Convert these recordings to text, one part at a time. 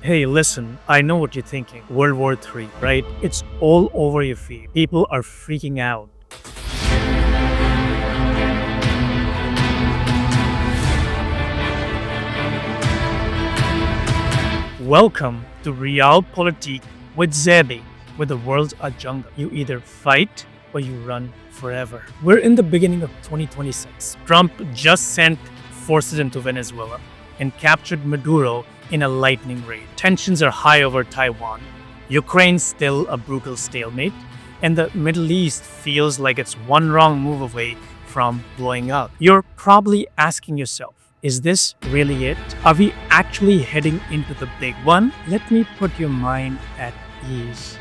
Hey, listen, I know what you're thinking. World War III, right? It's all over your feed. People are freaking out. Welcome to Realpolitik with Zebi, where the world's a jungle. You either fight or you run forever. We're in the beginning of 2026. Trump just sent forces into Venezuela and captured Maduro in a lightning raid. Tensions are high over Taiwan. Ukraine's still a brutal stalemate, and the Middle East feels like it's one wrong move away from blowing up. You're probably asking yourself, is this really it? Are we actually heading into the big one? Let me put your mind at ease.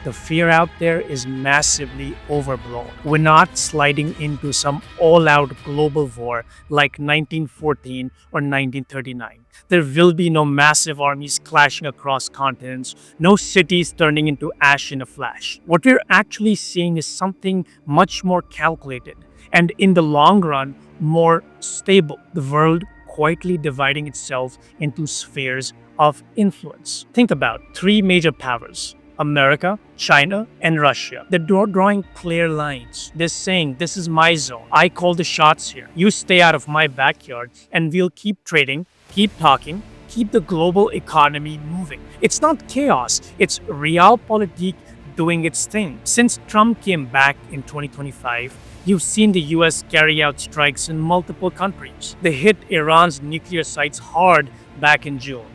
The fear out there is massively overblown. We're not sliding into some all-out global war like 1914 or 1939. There will be no massive armies clashing across continents, no cities turning into ash in a flash. What we're actually seeing is something much more calculated and, in the long run, more stable. The world quietly dividing itself into spheres of influence. Think about three major powers: America, China, and Russia. They're drawing clear lines. They're saying, this is my zone. I call the shots here. You stay out of my backyard, and we'll keep trading, keep talking, keep the global economy moving. It's not chaos. It's realpolitik doing its thing. Since Trump came back in 2025, you've seen the US carry out strikes in multiple countries. They hit Iran's nuclear sites hard back in June.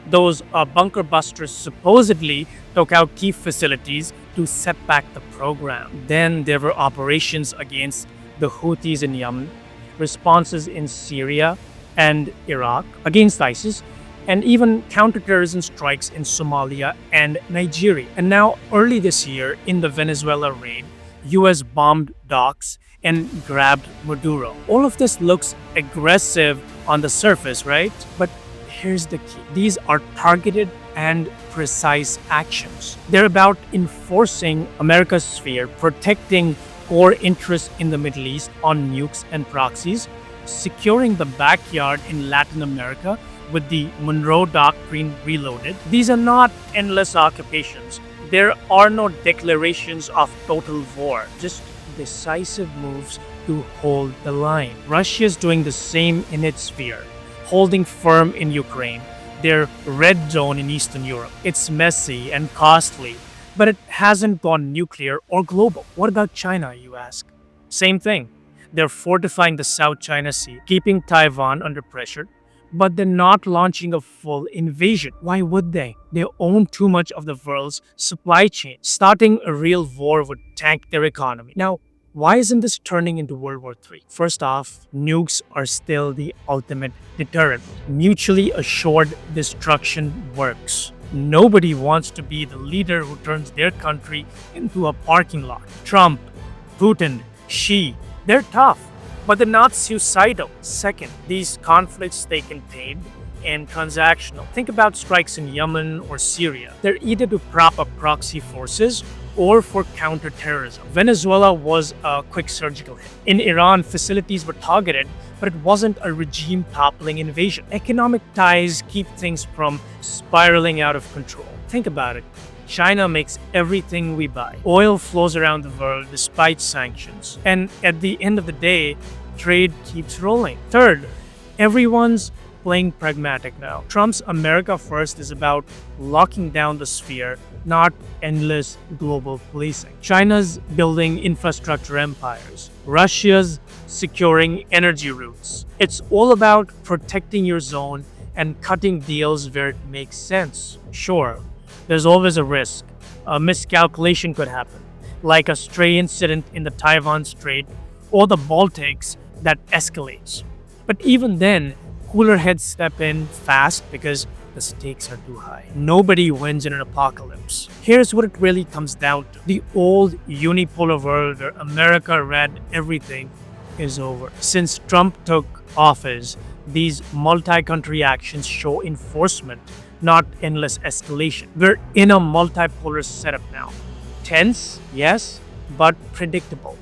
Those bunker busters supposedly took out key facilities to set back the program. Then there were operations against the Houthis in Yemen, responses in Syria and Iraq against ISIS, and even counterterrorism strikes in Somalia and Nigeria. And now, early this year, in the Venezuela raid, US bombed docks and grabbed Maduro. All of this looks aggressive on the surface, right? But here's the key. These are targeted and precise actions. They're about enforcing America's sphere, protecting core interests in the Middle East on nukes and proxies, securing the backyard in Latin America with the Monroe Doctrine reloaded. These are not endless occupations. There are no declarations of total war, just decisive moves to hold the line. Russia is doing the same in its sphere, holding firm in Ukraine, their red zone in Eastern Europe. It's messy and costly, but it hasn't gone nuclear or global. What about China, you ask? Same thing. They're fortifying the South China Sea, keeping Taiwan under pressure, but they're not launching a full invasion. Why would they? They own too much of the world's supply chain. Starting a real war would tank their economy. Now, why isn't this turning into World War III? First off, nukes are still the ultimate deterrent. Mutually assured destruction works. Nobody wants to be the leader who turns their country into a parking lot. Trump, Putin, Xi, they're tough, but they're not suicidal. Second, these conflicts stay contained and transactional. Think about strikes in Yemen or Syria. They're either to prop up proxy forces or for counterterrorism. Venezuela was a quick surgical hit. In Iran, facilities were targeted, but it wasn't a regime-toppling invasion. Economic ties keep things from spiraling out of control. Think about it. China makes everything we buy. Oil flows around the world despite sanctions. And at the end of the day, trade keeps rolling. Third, everyone's playing pragmatic now. Trump's America First is about locking down the sphere, not endless global policing. China's building infrastructure empires. Russia's securing energy routes. It's all about protecting your zone and cutting deals where it makes sense. Sure, there's always a risk. A miscalculation could happen, like a stray incident in the Taiwan Strait or the Baltics that escalates. But even then, cooler heads step in fast because the stakes are too high. Nobody wins in an apocalypse. Here's what it really comes down to. The old unipolar world where America ran everything is over. Since Trump took office, these multi-country actions show enforcement, not endless escalation. We're in a multipolar setup now. Tense, yes, but predictable.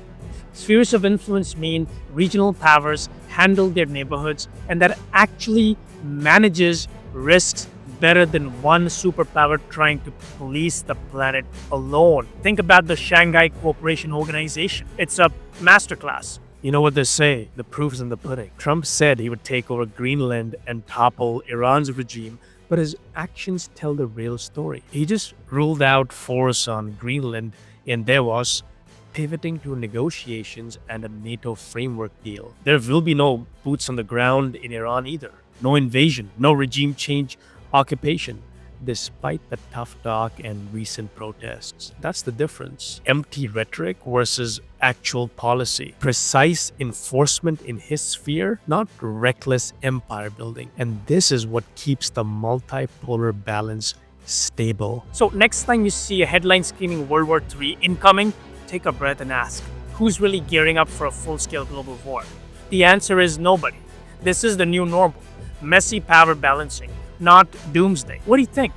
Spheres of influence mean regional powers handle their neighborhoods, and that actually manages risks better than one superpower trying to police the planet alone. Think about the Shanghai Cooperation Organization. It's a masterclass. You know what they say, the proof's in the pudding. Trump said he would take over Greenland and topple Iran's regime, but his actions tell the real story. He just ruled out force on Greenland, and there was pivoting to negotiations and a NATO framework deal. There will be no boots on the ground in Iran either. No invasion, no regime change, occupation, despite the tough talk and recent protests. That's the difference. Empty rhetoric versus actual policy. Precise enforcement in his sphere, not reckless empire building. And this is what keeps the multipolar balance stable. So next time you see a headline screaming World War III incoming, take a breath and ask, who's really gearing up for a full-scale global war? The answer is nobody. This is the new normal. Messy power balancing, not doomsday. What do you think?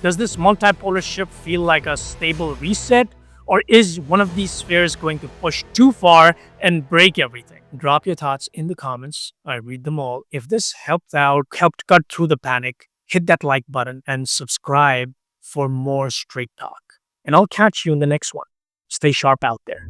Does this multipolar shift feel like a stable reset? Or is one of these spheres going to push too far and break everything? Drop your thoughts in the comments. I read them all. If this helped cut through the panic, hit that like button and subscribe for more straight talk. And I'll catch you in the next one. Stay sharp out there.